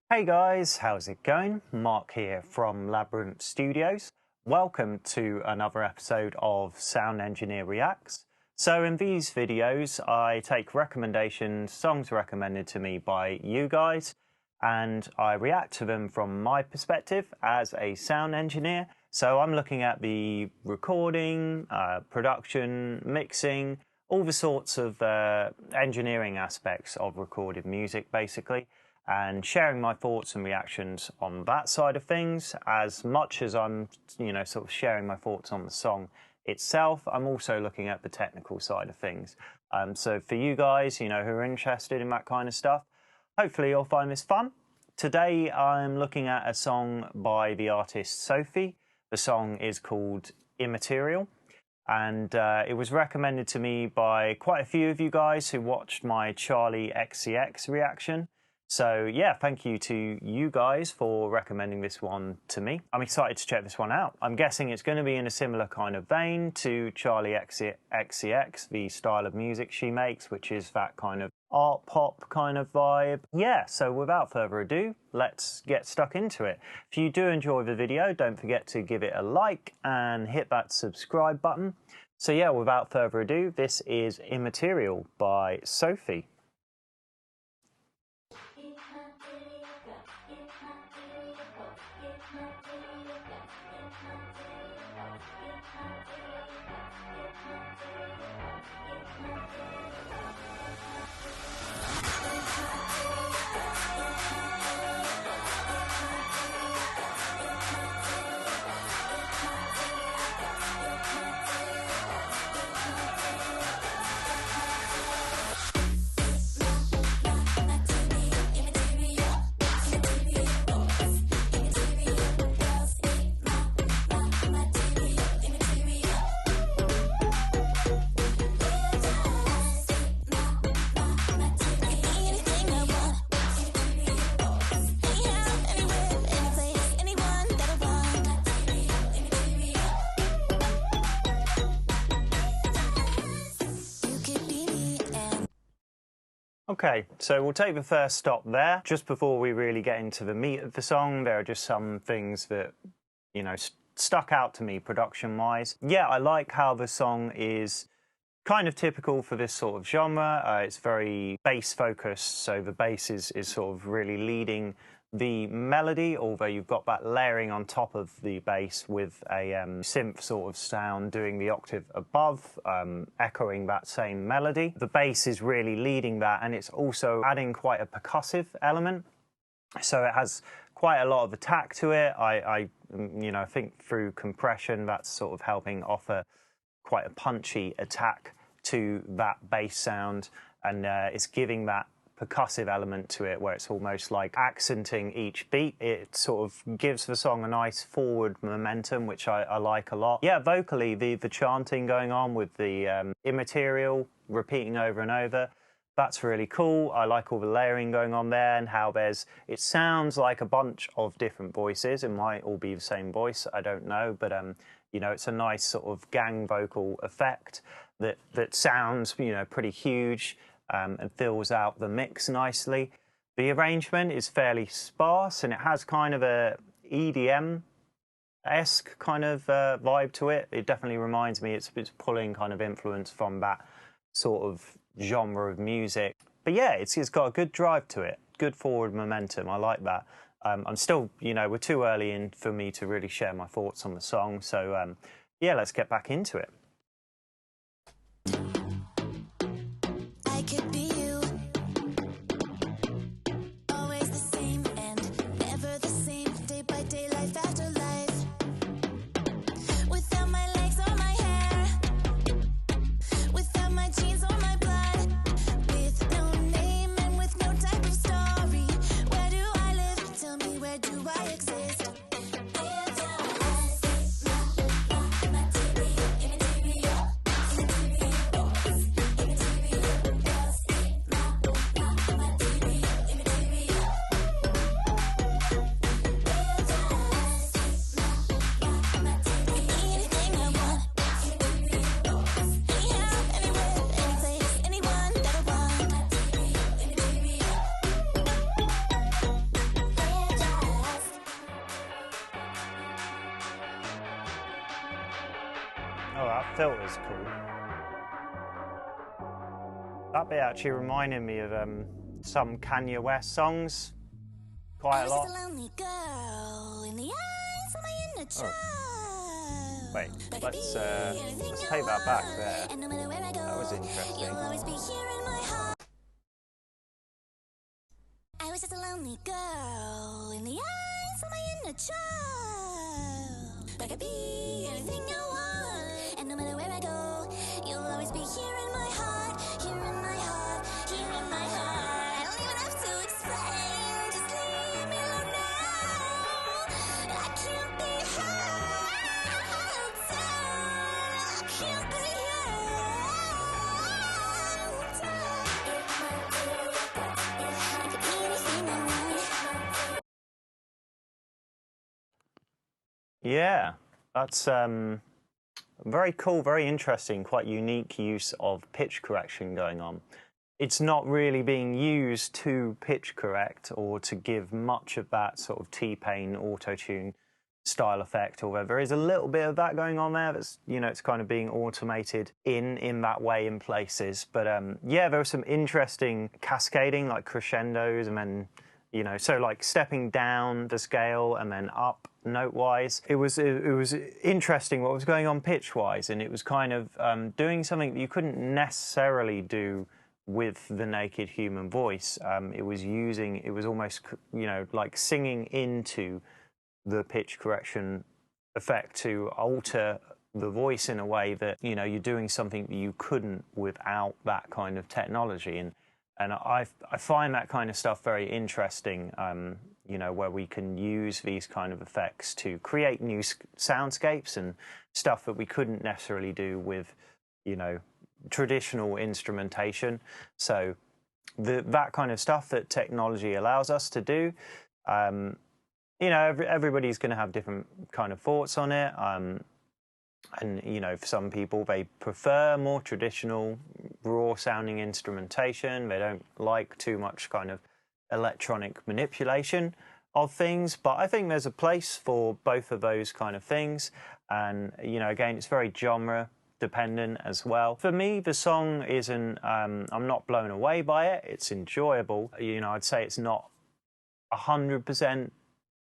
Hey guys, how's it going? Mark here from Labyrinth Studios. Welcome to another episode of Sound Engineer Reacts. So in these videos, I take recommendations, songs recommended to me by you guys, and I react to them from my perspective as a sound engineer. So I'm looking at the recording, production, mixing, all the sorts of engineering aspects of recorded music, basically, and sharing my thoughts and reactions on that side of things. As much as I'm, sort of sharing my thoughts on the song itself, I'm also looking at the technical side of things. So for you guys, who are interested in that kind of stuff, hopefully you'll find this fun. Today I'm looking at a song by the artist SOPHIE. The song is called Immaterial, and it was recommended to me by quite a few of you guys who watched my Charlie XCX reaction. So yeah, thank you to you guys for recommending this one to me. I'm excited to check this one out. I'm guessing it's going to be in a similar kind of vein to Charlie XCX, the style of music she makes, which is that kind of art pop kind of vibe. Yeah, so without further ado, let's get stuck into it. If you do enjoy the video, don't forget to give it a like and hit that subscribe button. So yeah, without further ado, this is Immaterial by SOPHIE. Okay, so we'll take the first stop there. Just before we really get into the meat of the song, there are just some things that, stuck out to me production-wise. Yeah, I like how the song is kind of typical for this sort of genre. It's very bass-focused, so the bass is sort of really leading the melody, although you've got that layering on top of the bass with a synth sort of sound doing the octave above, echoing that same melody. The bass is really leading that, and it's also adding quite a percussive element. So it has quite a lot of attack to it. I think through compression, that's sort of helping offer quite a punchy attack to that bass sound, and it's giving that percussive element to it where it's almost like accenting each beat. It sort of gives the song a nice forward momentum, which I like a lot. Yeah, vocally, the chanting going on with the immaterial repeating over and over, that's really cool. I like all the layering going on there and how it sounds like a bunch of different voices. It might all be the same voice, I don't know, but it's a nice sort of gang vocal effect that sounds pretty huge. And fills out the mix nicely. The arrangement is fairly sparse, and it has kind of a EDM-esque kind of vibe to it. It definitely reminds me, it's pulling kind of influence from that sort of genre of music. But yeah, it's got a good drive to it, good forward momentum. I like that. I'm still, we're too early in for me to really share my thoughts on the song. So yeah, let's get back into it. Could be you, always the same and never the same, day by day, life after life, without my legs or my hair, without my jeans or my blood, with no name and with no type of story. Where do I live? Tell me, where do I exist? filter's cool. That bit actually reminded me of some Kanye West songs quite a lot. Oh. Wait, let's take that back there. That was interesting. I was just a lonely girl in the eyes of my inner child. I could be anything I want, and no matter where I go, you'll always be here in my heart, here in my heart, here in my heart. I don't even have to explain, just leave me alone now. I can't be held down. I can't be held down. I could be anything I want. Yeah, that's very cool, very interesting, quite unique use of pitch correction going on. It's not really being used to pitch correct or to give much of that sort of T-Pain auto-tune style effect, although there is a little bit of that going on there. That's, you know, it's kind of being automated in that way in places. But yeah, there was some interesting cascading, like crescendos, and then, you know, so like stepping down the scale and then up note-wise. It was interesting what was going on pitch-wise, and it was kind of doing something that you couldn't necessarily do with the naked human voice. It was almost, you know, like singing into the pitch correction effect to alter the voice in a way that, you know, you're doing something that you couldn't without that kind of technology. And I find that kind of stuff very interesting, you know, where we can use these kind of effects to create new soundscapes and stuff that we couldn't necessarily do with, you know, traditional instrumentation. So that kind of stuff that technology allows us to do, you know, everybody's going to have different kind of thoughts on it. And, you know, for some people, they prefer more traditional, raw-sounding instrumentation. They don't like too much kind of electronic manipulation of things. But I think there's a place for both of those kind of things. And, you know, again, it's very genre-dependent as well. For me, the song isn't, I'm not blown away by it. It's enjoyable. You know, I'd say it's not 100%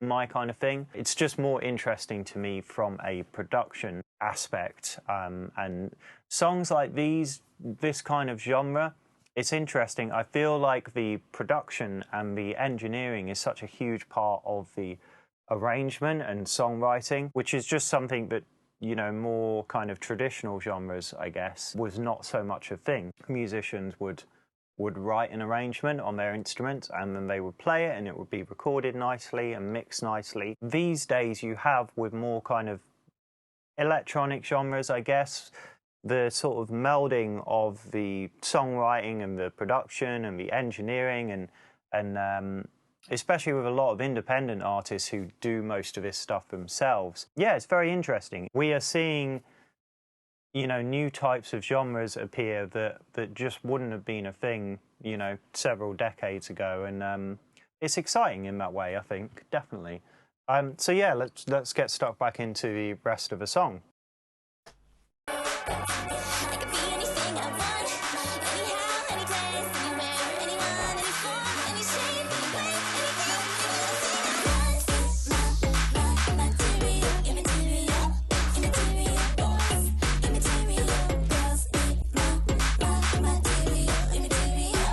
my kind of thing. It's just more interesting to me from a production aspect. And songs like this kind of genre, it's interesting. I feel like the production and the engineering is such a huge part of the arrangement and songwriting, which is just something that, you know, more kind of traditional genres, I guess, was not so much a thing. Musicians would write an arrangement on their instrument and then they would play it and it would be recorded nicely and mixed nicely. These days you have, with more kind of electronic genres, I guess, the sort of melding of the songwriting and the production and the engineering and especially with a lot of independent artists who do most of this stuff themselves. Yeah, it's very interesting. We are seeing, you know, new types of genres appear that just wouldn't have been a thing, you know, several decades ago, and it's exciting in that way, I think, definitely. So yeah, let's get stuck back into the rest of the song. I could be anything I want, anyhow, any place, anywhere, anyone, any form, any shape, any way, anything I want. Immaterial, immaterial boys, immaterial girls need my material, immaterial.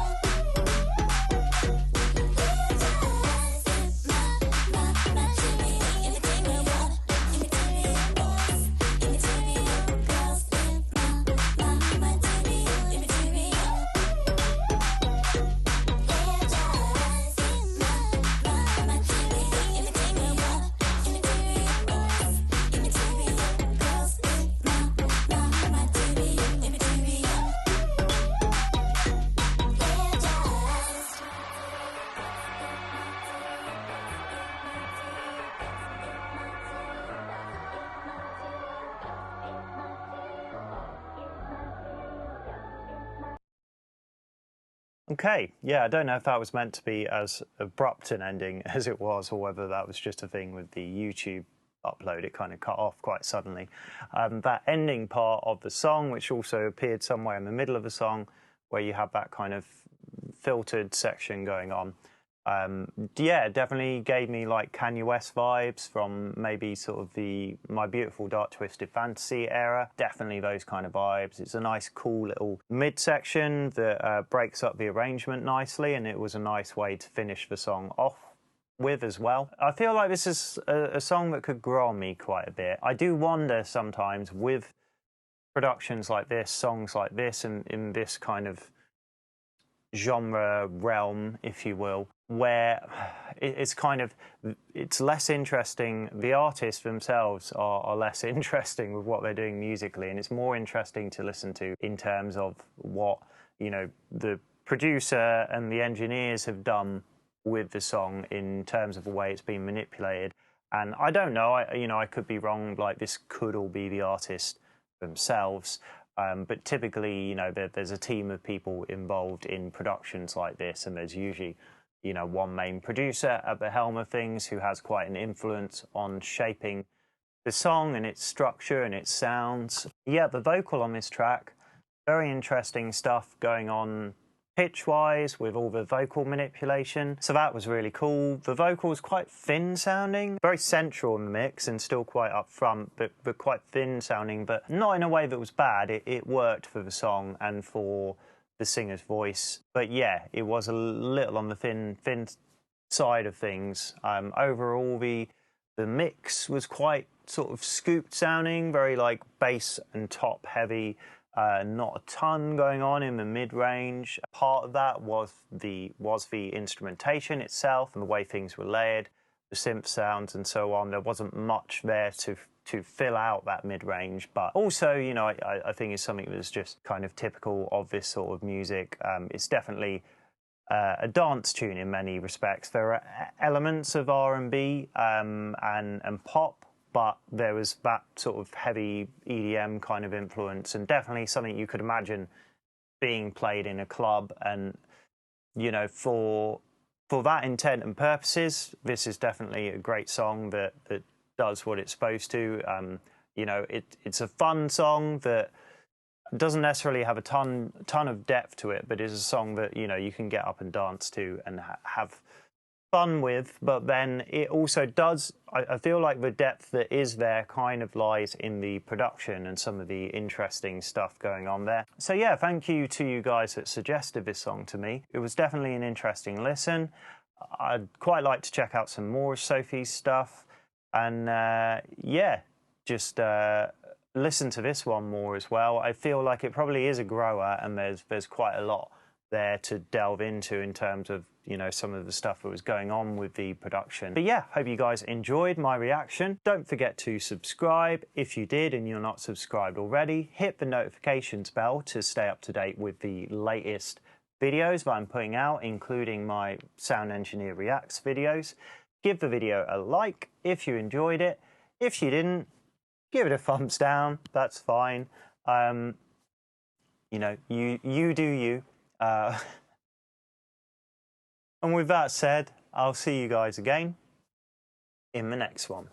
Okay, yeah, I don't know if that was meant to be as abrupt an ending as it was, or whether that was just a thing with the YouTube upload. It kind of cut off quite suddenly. That ending part of the song, which also appeared somewhere in the middle of the song, where you have that kind of filtered section going on. Yeah, definitely gave me like Kanye West vibes from maybe sort of the My Beautiful Dark Twisted Fantasy era. Definitely those kind of vibes. It's a nice, cool little midsection that breaks up the arrangement nicely, and it was a nice way to finish the song off with as well. I feel like this is a song that could grow on me quite a bit. I do wonder sometimes with productions like this, songs like this, and in this kind of genre realm, if you will, where it's kind of, it's less interesting. The artists themselves are less interesting with what they're doing musically, and it's more interesting to listen to in terms of what, you know, the producer and the engineers have done with the song in terms of the way it's been manipulated. And I don't know, I could be wrong, like this could all be the artist themselves. But typically, there's a team of people involved in productions like this, and there's usually, one main producer at the helm of things who has quite an influence on shaping the song and its structure and its sounds. Yeah, the vocal on this track, very interesting stuff going on pitch-wise with all the vocal manipulation. So that was really cool. The vocal was quite thin sounding, very central in the mix and still quite up front, but quite thin sounding, but not in a way that was bad. It worked for the song and for the singer's voice. But yeah, it was a little on the thin side of things. Overall, the mix was quite sort of scooped sounding, very like bass and top heavy. Not a ton going on in the mid-range. Part of that was the instrumentation itself and the way things were layered, the synth sounds and so on. There wasn't much there to fill out that mid-range, but also, I think it's something that's just kind of typical of this sort of music. It's definitely a dance tune in many respects. There are elements of R&B and pop, but there was that sort of heavy EDM kind of influence, and definitely something you could imagine being played in a club. And, for that intent and purposes, this is definitely a great song that does what it's supposed to. It's a fun song that doesn't necessarily have a ton of depth to it, but is a song that, you can get up and dance to and have fun with. But then it also does, I feel like the depth that is there kind of lies in the production and some of the interesting stuff going on there. So yeah, thank you to you guys that suggested this song to me. It was definitely an interesting listen. I'd quite like to check out some more of Sophie's stuff, and yeah, just listen to this one more as well. I feel like it probably is a grower, and there's quite a lot there to delve into in terms of, some of the stuff that was going on with the production. But yeah, hope you guys enjoyed my reaction. Don't forget to subscribe if you did and you're not subscribed already. Hit the notifications bell to stay up to date with the latest videos that I'm putting out, including my Sound Engineer Reacts videos. Give the video a like if you enjoyed it. If you didn't, give it a thumbs down. That's fine. You do you. And with that said, I'll see you guys again in the next one.